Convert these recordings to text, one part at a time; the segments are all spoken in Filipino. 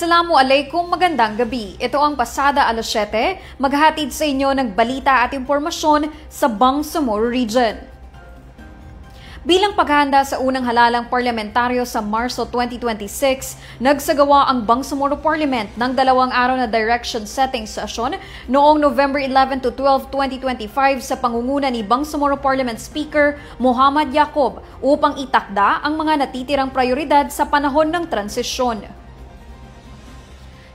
Assalamualaikum, magandang gabi. Ito ang Pasada alas 7, maghahatid sa inyo ng balita at impormasyon sa Bangsamoro Region. Bilang paghahanda sa unang halalang parlamentaryo sa Marso 2026, nagsagawa ang Bangsamoro Parliament ng 2 araw na direction-setting session noong November 11 to 12, 2025 sa pangunguna ni Bangsamoro Parliament Speaker Muhammad Yacoob upang itakda ang mga natitirang prioridad sa panahon ng transisyon.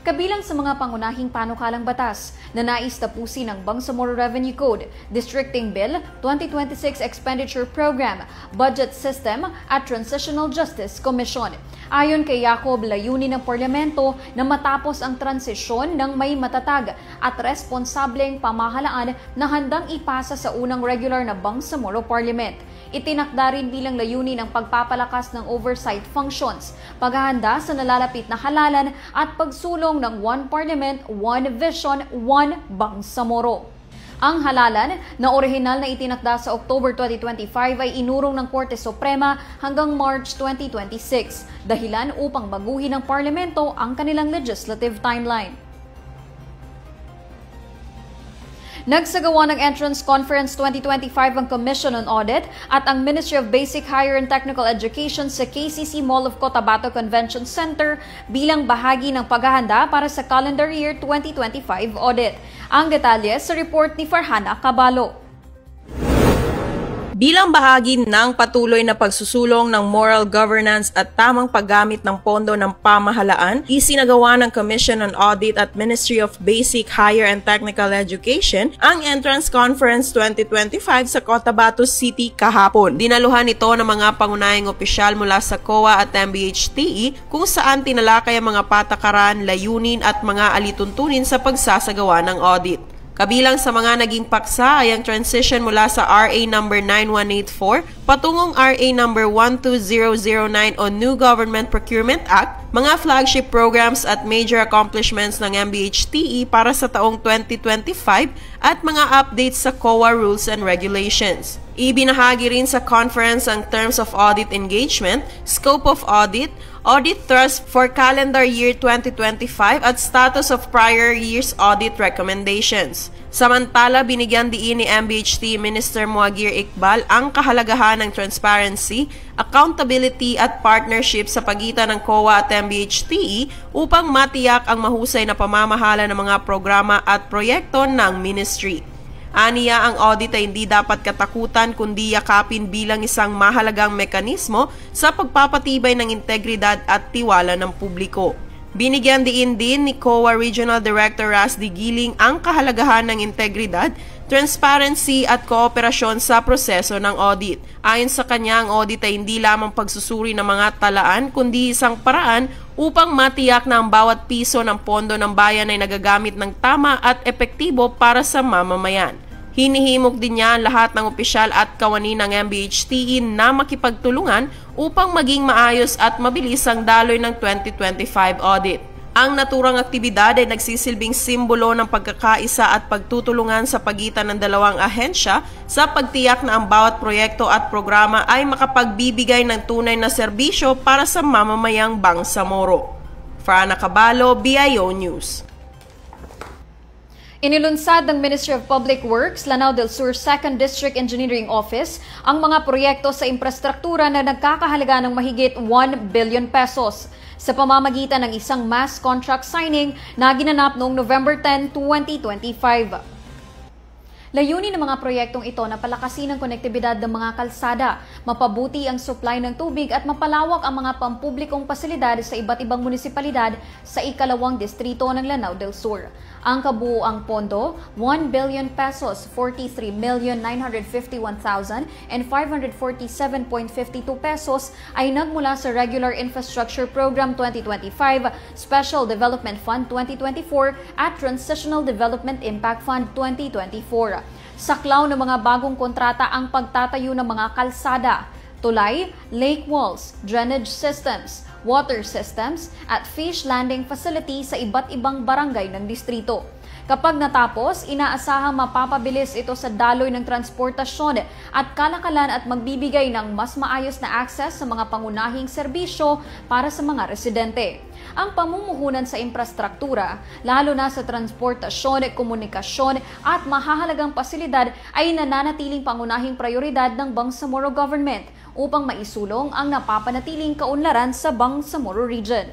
Kabilang sa mga pangunahing panukalang batas na nais tapusin ng Bangsamoro Revenue Code, Districting Bill, 2026 Expenditure Program, Budget System at Transitional Justice Commission. Ayon kay Yacoob, layunin ng parlamento na matapos ang transisyon ng may matatag at responsableng pamahalaan na handang ipasa sa unang regular na Bangsamoro Parliament. Itinakda rin bilang layunin ang pagpapalakas ng oversight functions, paghahanda sa nalalapit na halalan at pagsulong ng One Parliament, One Vision, One Bangsamoro. Ang halalan na orihinal na itinakda sa October 2025 ay inurong ng Korte Suprema hanggang March 2026, dahilan upang baguhin ng parlamento ang kanilang legislative timeline. Nagsagawa ng Entrance Conference 2025 ang Commission on Audit at ang Ministry of Basic, Higher and Technical Education sa KCC Mall of Cotabato Convention Center bilang bahagi ng paghahanda para sa calendar year 2025 audit. Ang detalye sa report ni Farhana Cabalo. Bilang bahagi ng patuloy na pagsusulong ng moral governance at tamang paggamit ng pondo ng pamahalaan, isinagawa ng Commission on Audit at Ministry of Basic, Higher and Technical Education ang Entrance Conference 2025 sa Cotabato City kahapon. Dinaluhan ito ng mga pangunahing opisyal mula sa COA at MBHTE kung saan tinalakay ang mga patakaran, layunin at mga alituntunin sa pagsasagawa ng audit. Kabilang sa mga naging paksa ay ang transition mula sa RA number 9184 patungong RA number 12009 o New Government Procurement Act, mga flagship programs at major accomplishments ng MBHTE para sa taong 2025 at mga updates sa COA rules and regulations. Ibinahagi rin sa conference ang terms of audit engagement, scope of audit, audit thrust for calendar year 2025 at status of prior year's audit recommendations. Samantala, binigyan diin ni MBHT Minister Muagir Iqbal ang kahalagahan ng transparency, accountability at partnership sa pagitan ng COA at MBHTE upang matiyak ang mahusay na pamamahala ng mga programa at proyekto ng ministry. Aniya, ang audit ay hindi dapat katakutan kundi yakapin bilang isang mahalagang mekanismo sa pagpapatibay ng integridad at tiwala ng publiko. Binigyan din ni COA Regional Director Rasdi Giling ang kahalagahan ng integridad, transparency at kooperasyon sa proseso ng audit. Ayon sa kanya, ang audit ay hindi lamang pagsusuri ng mga talaan kundi isang paraan upang matiyak na ang bawat piso ng pondo ng bayan ay nagagamit ng tama at epektibo para sa mamamayan. Hinihimok din niya ang lahat ng opisyal at kawani ng MBHTE na makipagtulungan upang maging maayos at mabilis ang daloy ng 2025 audit. Ang naturang aktibidad ay nagsisilbing simbolo ng pagkakaisa at pagtutulungan sa pagitan ng dalawang ahensya sa pagtiyak na ang bawat proyekto at programa ay makapagbibigay ng tunay na serbisyo para sa mamamayang Bangsamoro. Farhana Cabalo, BIO News. Inilunsad ng Ministry of Public Works, Lanao del Sur 2nd District Engineering Office ang mga proyekto sa infrastruktura na nagkakahalaga ng mahigit 1 billion pesos sa pamamagitan ng isang mass contract signing na ginanap noong November 10, 2025. Layunin ng mga proyektong ito na palakasin ang konektibidad ng mga kalsada, mapabuti ang supply ng tubig at mapalawak ang mga pampublikong pasilidad sa iba't ibang munisipalidad sa ikalawang distrito ng Lanao del Sur. Ang kabuuang pondo, 1 billion pesos, 43,951,547.52 pesos ay nagmula sa Regular Infrastructure Program 2025, Special Development Fund 2024 at Transitional Development Impact Fund 2024. Saklaw ng mga bagong kontrata ang pagtatayo ng mga kalsada, tulay, lake walls, drainage systems, water systems at fish landing facility sa iba't ibang barangay ng distrito. Kapag natapos, inaasahang mapapabilis ito sa daloy ng transportasyon at kalakalan at magbibigay ng mas maayos na access sa mga pangunahing serbisyo para sa mga residente. Ang pamumuhunan sa infrastruktura, lalo na sa transportasyon, komunikasyon at mahahalagang pasilidad ay nananatiling pangunahing prioridad ng Bangsamoro Government upang maisulong ang napapanatiling kaunlaran sa Bangsamoro Region.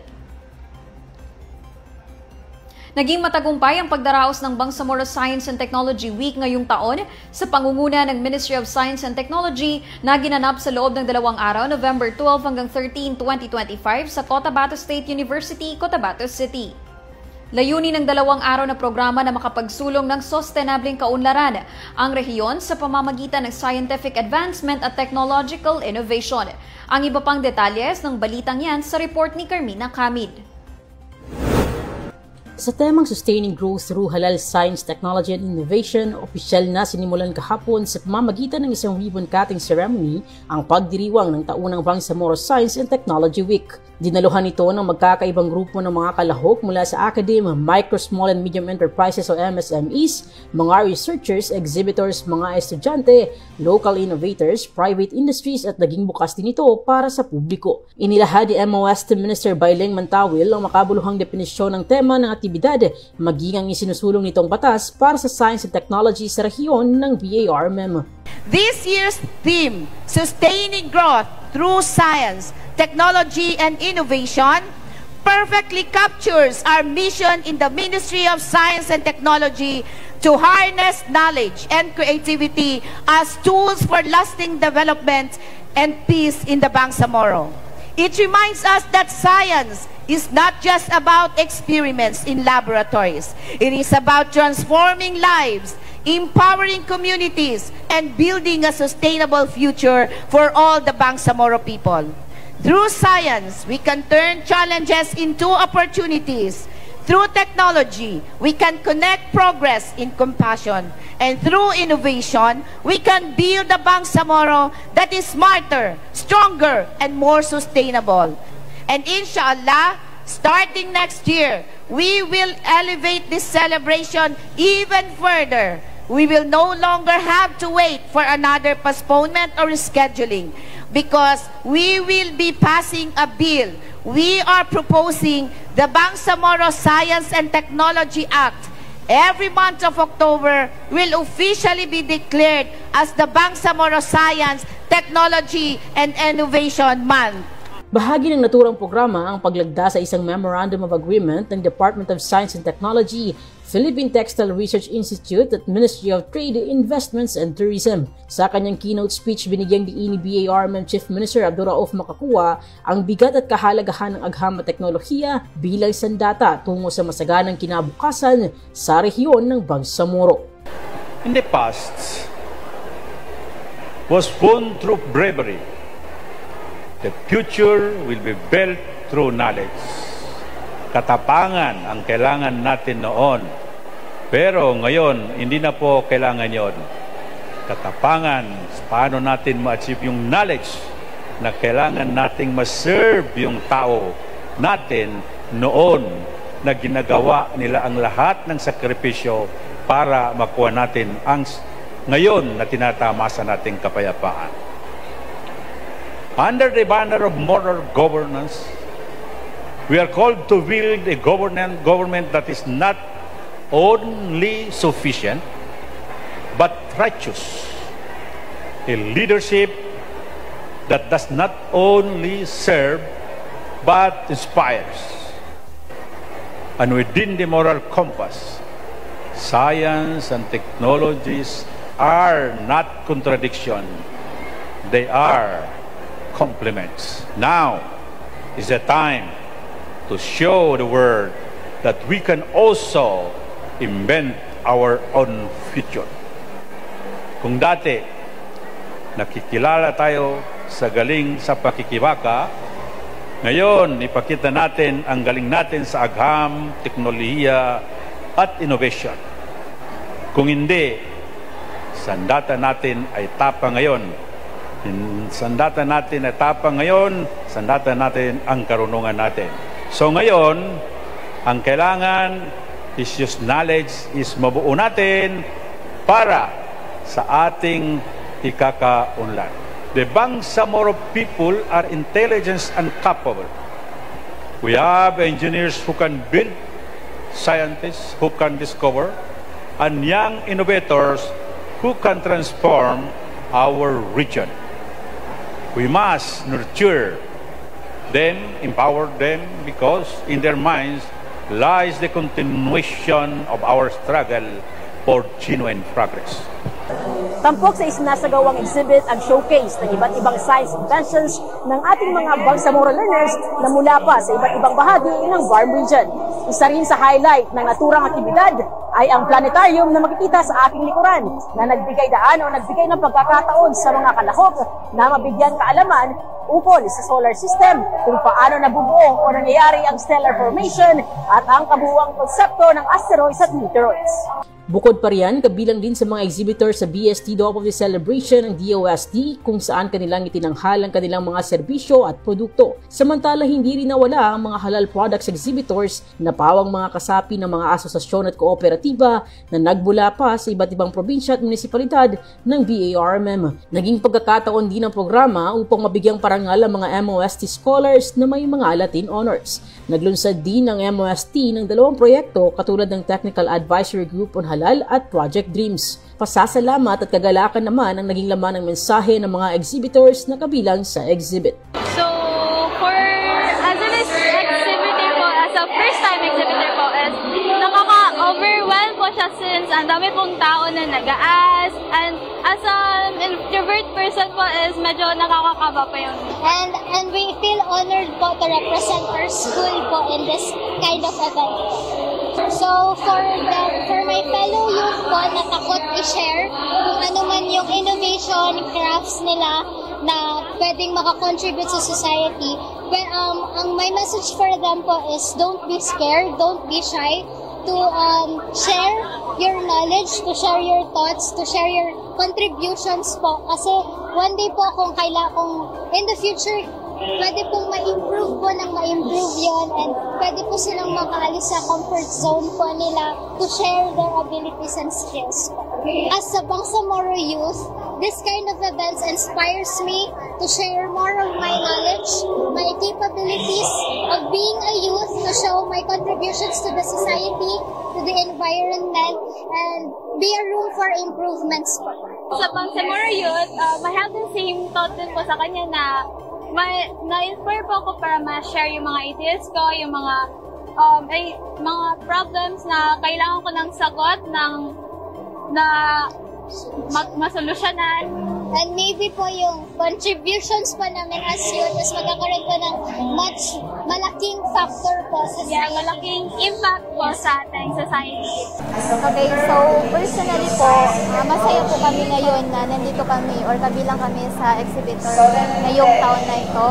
Naging matagumpay ang pagdaraos ng Bangsamoro Science and Technology Week ngayong taon sa pangunguna ng Ministry of Science and Technology na ginanap sa loob ng 2 araw, November 12 hanggang 13, 2025 sa Cotabato State University, Cotabato City. Layunin ng 2 araw na programa na makapagsulong ng sustainableng kaunlaran ang rehiyon sa pamamagitan ng scientific advancement at technological innovation. Ang iba pang detalles ng balitang yan sa report ni Carmina Camid. Sa temang Sustaining Growth through Halal Science, Technology and Innovation, opisyal na sinimulan kahapon sa pamamagitan ng isang ribbon-cutting ceremony ang pagdiriwang ng taunang Bangsamoro Science and Technology Week. Dinaluhan ito ng magkakaibang grupo ng mga kalahok mula sa academe, micro, small and medium enterprises o MSMEs, mga researchers, exhibitors, mga estudyante, local innovators, private industries at naging bukas din ito para sa publiko. Inilahad ni MOST Minister Baileng Mantawil ang makabuluhang definisyon ng tema ng aktibidad, maging ang isinusulong nitong batas para sa science and technology sa rehiyon ng BARMM. This year's theme, Sustaining Growth through Science, Technology and Innovation, perfectly captures our mission in the Ministry of Science and Technology to harness knowledge and creativity as tools for lasting development and peace in the Bangsamoro. It reminds us that science is not just about experiments in laboratories. It is about transforming lives, empowering communities, and building a sustainable future for all the Bangsamoro people. Through science, we can turn challenges into opportunities. Through technology, we can connect progress in compassion. And through innovation, we can build a Bangsamoro that is smarter, stronger, and more sustainable. And inshallah, starting next year, we will elevate this celebration even further. We will no longer have to wait for another postponement or rescheduling because we will be passing a bill. We are proposing the Bangsamoro Science and Technology Act. Every month of October will officially be declared as the Bangsamoro Science, Technology and Innovation Month. Bahagi ng naturang programa ang paglagda sa isang Memorandum of Agreement ng Department of Science and Technology, Philippine Textile Research Institute at Ministry of Trade, Investments and Tourism. Sa kanyang keynote speech, binigyang diin ni BARMM Chief Minister Abdurauf Makakua ang bigat at kahalagahan ng agham at teknolohiya bilang sandata tungo sa masaganang kinabukasan sa rehiyon ng Bangsamoro. In the past was born through bravery. The future will be built through knowledge. Katapangan ang kailangan natin noon. Pero ngayon, hindi na po kailangan yon. Katapangan, paano natin ma-achieve yung knowledge na kailangan nating ma-serve yung tao natin noon na ginagawa nila ang lahat ng sakripisyo para makuha natin ang ngayon na tinatamasa nating kapayapaan. Under the banner of moral governance, we are called to build a government that is not only sufficient, but righteous. A leadership that does not only serve, but inspires. And within the moral compass, science and technologies are not contradiction. They are complements. Now is the time to show the world that we can also invent our own future. Kung dati nakikilala tayo sa galing sa pakikibaka, ngayon ipakita natin ang galing natin sa agham, teknolohiya at innovation. Kung hindi, sandata natin ay tapang ngayon. Sandata natin ay tapang ngayon sandatan natin ang karunungan natin. So ngayon, ang kailangan is use knowledge, is mabuo natin para sa ating ikakaunlad. The Bangsamoro people are intelligent and capable. We have engineers who can build, scientists who can discover, and young innovators who can transform our region. We must nurture them, empower them, because in their minds lies the continuation of our struggle for genuine progress. Tampok sa isinasagawang exhibit ang showcase ng iba't ibang science inventions ng ating mga Bangsamoro learners na mula pa sa iba't ibang bahagi ng Varm Region. Isa rin sa highlight ng naturang aktibidad ay ang planetarium na makikita sa aking likuran na nagbigay daan o nagbigay ng pagkakataon sa mga kalahok na mabigyan kaalaman ukol sa solar system, kung paano nabubuo o nangyayari ang stellar formation at ang kabuuang konsepto ng asteroids at meteoroids. Bukod pa riyan, kabilang din sa mga exhibitor sa BST Dog of the Celebration ng DOST kung saan kanilang itinanghal ang kanilang mga serbisyo at produkto. Samantala, hindi rin nawala ang mga halal products exhibitors na pawang mga kasapi ng mga asosasyon at kooperatiba na nagbula pa sa iba't ibang probinsya at munisipalidad ng BARMM. Naging pagkakataon din ng programa upang mabigyang parangal ang mga MOST scholars na may mga Latin honors. Naglunsad din ang MOST ng 2 proyekto katulad ng Technical Advisory Group on Halal at Project Dreams. Pasasalamat at kagalakan naman ang naging laman ng mensahe ng mga exhibitors na kabilang sa exhibit. So, as an exhibitor po, as a first-time exhibitor po, nakaka-overwhelm po siya since ang dami pong tao na nag-a-ask, and as an introvert person po is medyo nakakakaba po yung... And we feel honored po to represent our school po in this kind of event. So, for my fellow youth po na takot i-share kung ano man yung innovation, crafts nila na pwedeng makakontribute sa society, but ang my message for them po is don't be scared, don't be shy to share your knowledge, to share your thoughts, to share your contributions po. Kasi one day po kung in the future, pwede pong ma-improve po ng ma-improve yun, and pwede po silang makaalis sa comfort zone po nila to share their abilities and skills po. As a Bangsamoro youth, this kind of events inspires me to share more of my knowledge, my capabilities of being a youth, to show my contributions to the society, to the environment, and be a room for improvements po. Sa Bangsamoro youth, I have the same thought din po sa kanya na na-inspire po ako para ma-share yung mga ideas ko, yung mga problems na kailangan ko ng sagot na masolusyonan. And maybe po yung contributions po namin as youth is magkakaroon po ng much malaking factor po sa society. Yeah, malaking impact po sa ating society. Okay, so personally po, masaya po kami ngayon na nandito kami or kabilang kami sa exhibitor ngayong taon na ito.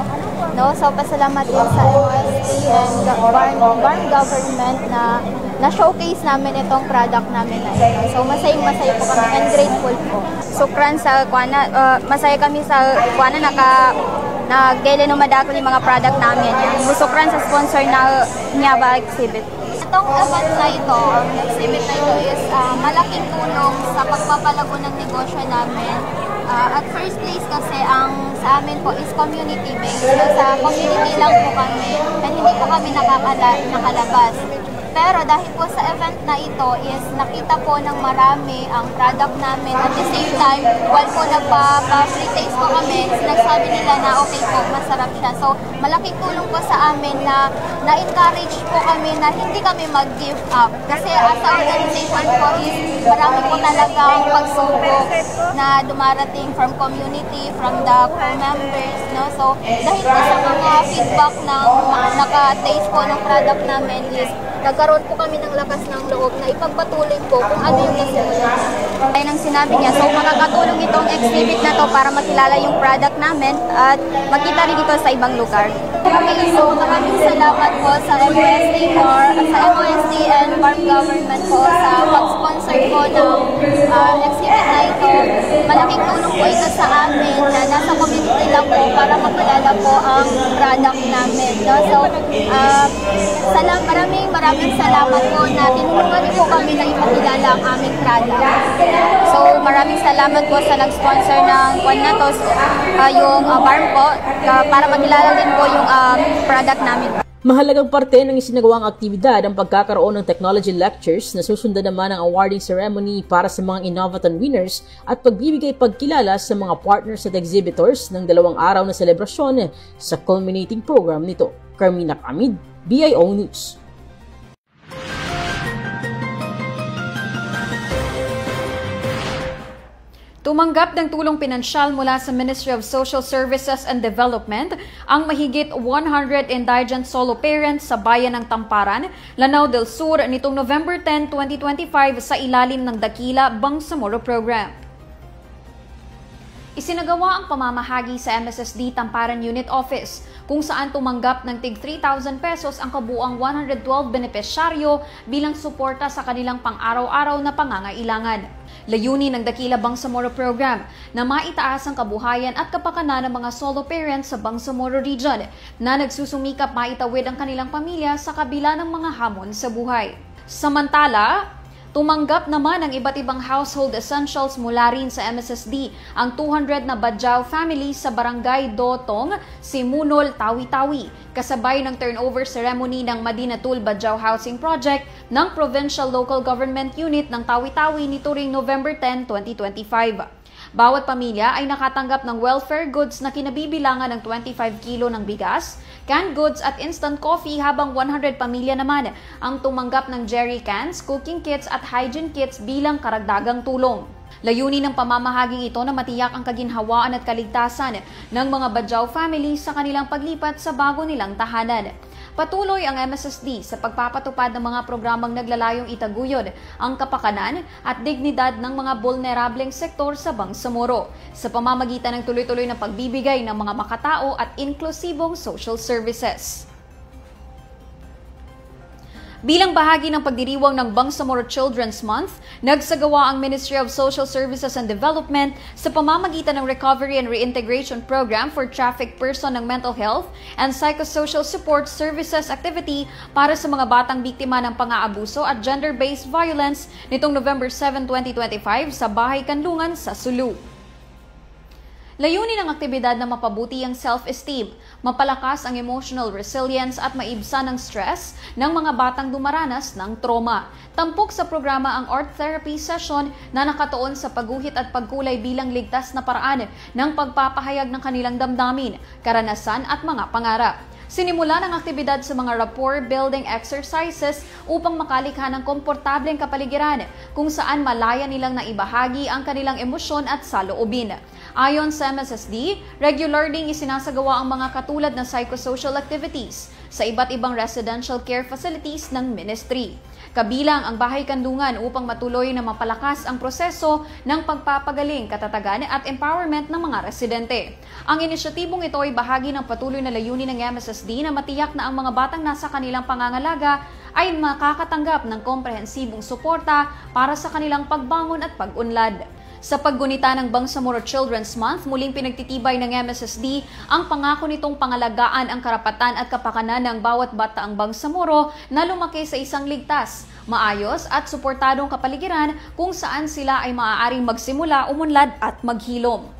No? So pasalamat din sa MOST and Varm government na showcase namin itong product namin na ito. So masaya po kami and grateful po. Sukran sa masaya kami sa na kailan umadakol yung mga product namin. Musukran sa sponsor na Nyaba exhibit. Itong event na ito, ang exhibit na ito is malaking tulong sa pagpapalago ng negosyo namin. At first place kasi ang sa amin po is community-based. So, sa community lang po kami and hindi po kami nakalabas. Pero dahil po sa event na ito is nakita po ng marami ang product namin. At the same time, while po nagpa-free taste po kami, sinasabi nila na okay po, masarap siya. So malaking tulong po sa amin na na-encourage po kami na hindi kami mag-give up. Kasi as a organization po is marami po talagang pagsubok na dumarating from community, from the co-members. No? So dahil po sa mga feedback ng naka-taste po ng product namin is nagkaroon po kami ng lakas ng loob na ipagpatuloy po kung ano yung nasimulan. Ayun ang sinabi niya. So makakatulong itong exhibit na to para makilala yung product namin at makita rin dito sa ibang lugar. Okay, so maraming salamat po sa MOST and Varm government po sa pag-sponsor po ng exhibit na ito. Malaking tulong po ito sa amin na nasa community lang po para makilala po ang product namin. No? So, maraming salamat po na tinulungan po kami na ipakilala ang aming product. So, maraming salamat po sa nag-sponsor ng one na to, yung farm po, para makilala din po yung product namin. Mahalagang parte ng isinagawang aktibidad ang pagkakaroon ng technology lectures na susundan naman ang awarding ceremony para sa mga Innovathon winners at pagbibigay pagkilala sa mga partners at exhibitors ng 2 araw na selebrasyon sa culminating program nito. Carmina Camid, BIO News. Tumanggap ng tulong pinansyal mula sa Ministry of Social Services and Development ang mahigit 100 indigent solo parents sa bayan ng Tamparan, Lanao del Sur nitong November 10, 2025 sa ilalim ng Dakila Bangsamoro Program. Isinagawa ang pamamahagi sa MSSD Tamparan Unit Office kung saan tumanggap ng tig 3,000 pesos ang kabuuang 112 benepisyaryo bilang suporta sa kanilang pang-araw-araw na pangangailangan. Layunin ng Dakila Bangsamoro Program na maitaas ang kabuhayan at kapakanan ng mga solo parents sa Bangsamoro Region na nagsusumikap maitawid ang kanilang pamilya sa kabila ng mga hamon sa buhay. Samantala, tumanggap naman ang iba't ibang household essentials mula rin sa MSSD ang 200 na Badjao family sa Barangay Dotong, Simunol, Tawi-Tawi, kasabay ng turnover ceremony ng Madinatul Badjao Housing Project ng Provincial Local Government Unit ng Tawi-Tawi nito ring November 10, 2025. Bawat pamilya ay nakatanggap ng welfare goods na kinabibilangan ng 25 kilo ng bigas, canned goods at instant coffee habang 100 pamilya naman ang tumanggap ng jerry cans, cooking kits at hygiene kits bilang karagdagang tulong. Layunin ng pamamahaging ito na matiyak ang kaginhawaan at kaligtasan ng mga Badjao family sa kanilang paglipat sa bago nilang tahanan. Patuloy ang MSSD sa pagpapatupad ng mga programang naglalayong itaguyod ang kapakanan at dignidad ng mga vulnerableng sektor sa Bangsamoro sa pamamagitan ng tuloy-tuloy na pagbibigay ng mga makatao at inklusibong social services. Bilang bahagi ng pagdiriwang ng Bangsamoro Children's Month, nagsagawa ang Ministry of Social Services and Development sa pamamagitan ng Recovery and Reintegration Program for Trafficked Person ng Mental Health and Psychosocial Support Services Activity para sa mga batang biktima ng pang-aabuso at gender-based violence nitong November 7, 2025 sa Bahay Kanlungan sa Sulu. Layunin ng aktibidad na mapabuti ang self-esteem, mapalakas ang emotional resilience at maibsan ang stress ng mga batang dumaranas ng trauma. Tampok sa programa ang art therapy session na nakatuon sa pagguhit at pagkulay bilang ligtas na paraan ng pagpapahayag ng kanilang damdamin, karanasan at mga pangarap. Sinimula ng aktibidad sa mga rapport-building exercises upang makalikha ng komportableng kapaligiran kung saan malaya nilang naibahagi ang kanilang emosyon at saloobin. Ayon sa MSSD, regular ding isinasagawa ang mga katulad na psychosocial activities sa iba't ibang residential care facilities ng ministry. Kabilang ang Bahay Kanlungan upang matuloy na mapalakas ang proseso ng pagpapagaling, katatagan at empowerment ng mga residente. Ang inisyatibong ito ay bahagi ng patuloy na layunin ng MSSD na matiyak na ang mga batang nasa kanilang pangangalaga ay makakatanggap ng komprehensibong suporta para sa kanilang pagbangon at pag-unlad. Sa paggunita ng Bangsamoro Children's Month, muling pinagtitibay ng MSSD ang pangako nitong pangalagaan ang karapatan at kapakanan ng bawat bataang Bangsamoro na lumaki sa isang ligtas, maayos at suportadong kapaligiran kung saan sila ay maaaring magsimula, umunlad at maghilom.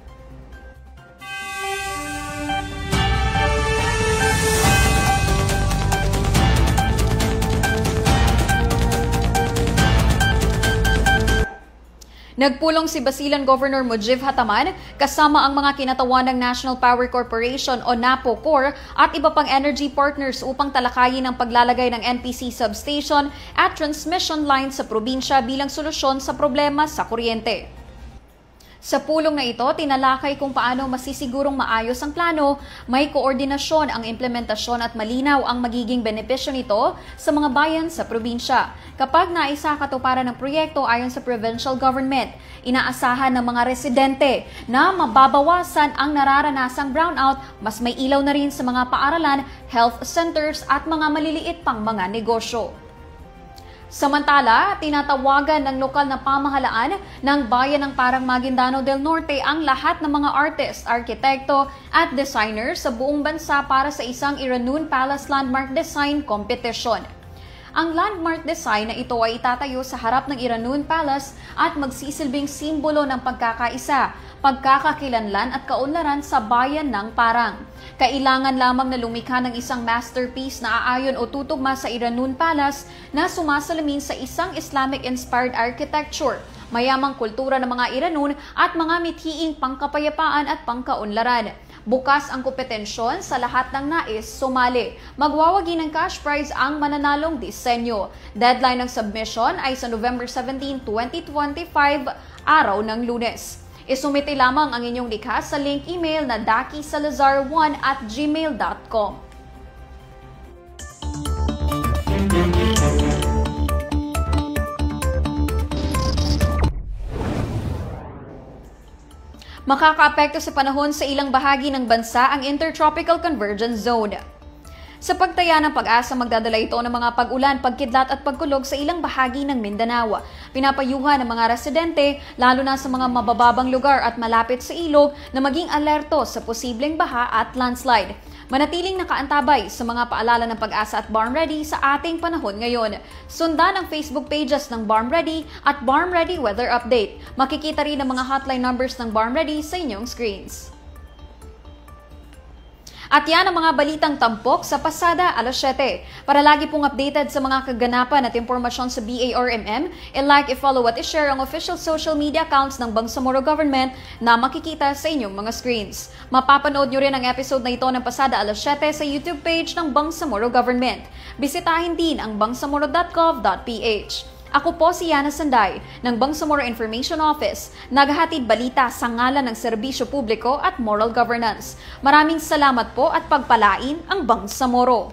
Nagpulong si Basilan Governor Mujib Hataman kasama ang mga kinatawan ng National Power Corporation o NAPO Corp at iba pang energy partners upang talakayin ang paglalagay ng NPC substation at transmission line sa probinsya bilang solusyon sa problema sa kuryente. Sa pulong na ito, tinalakay kung paano masisigurong maayos ang plano, may koordinasyon ang implementasyon at malinaw ang magiging benepisyo nito sa mga bayan sa probinsya. Kapag naisakatuparan ng proyekto ayon sa provincial government, inaasahan ng mga residente na mababawasan ang nararanasang brownout, mas may ilaw na rin sa mga paaralan, health centers at mga maliliit pang mga negosyo. Samantala, tinatawagan ng lokal na pamahalaan ng bayan ng Parang Maguindano del Norte ang lahat ng mga artist, arkitekto at designer sa buong bansa para sa isang Iranoon Palace Landmark Design Competition. Ang landmark design na ito ay itatayo sa harap ng Iranoon Palace at magsisilbing simbolo ng pagkakaisa, pagkakakilanlan at kaunlaran sa bayan ng Parang. Kailangan lamang na lumikha ng isang masterpiece na aayon o tutugma sa Iranoon Palace na sumasalamin sa isang Islamic-inspired architecture, mayamang kultura ng mga Iranoon at mga mithiing pangkapayapaan at pangkaunlaran. Bukas ang kompetensyon sa lahat ng nais sumali. Magwawagi ng cash prize ang mananalong disenyo. Deadline ng submission ay sa November 17, 2025, araw ng Lunes. Isumite lamang ang inyong likha sa link email na dakisalazar1@gmail.com. Makakaapekto sa panahon sa ilang bahagi ng bansa ang Intertropical Convergence Zone. Sa pagtaya ng Pag-asa, magdadala ito ng mga pag-ulan, pagkidlat at pagkulog sa ilang bahagi ng Mindanao. Pinapayuhan ng mga residente, lalo na sa mga mabababang lugar at malapit sa ilog, na maging alerto sa posibleng baha at landslide. Manatiling nakaantabay sa mga paalala ng Pag-asa at Barm Ready sa ating panahon ngayon. Sundan ang Facebook pages ng Barm Ready at Barm Ready Weather Update. Makikita rin ang mga hotline numbers ng Barm Ready sa inyong screens. At yan ang mga balitang tampok sa pasada alas 7. Para lagi pong updated sa mga kaganapan at impormasyon sa BARMM, i-like, i-follow at i-share ang official social media accounts ng Bangsamoro Government na makikita sa inyong mga screens. Mapapanood nyo rin ang episode na ito ng pasada alas 7 sa YouTube page ng Bangsamoro Government. Bisitahin din ang bangsamoro.gov.ph. Ako po si Yana Sanday ng Bangsamoro Information Office, naghahatid balita sa ngalan ng serbisyo publiko at moral governance. Maraming salamat po at pagpalain ang Bangsamoro.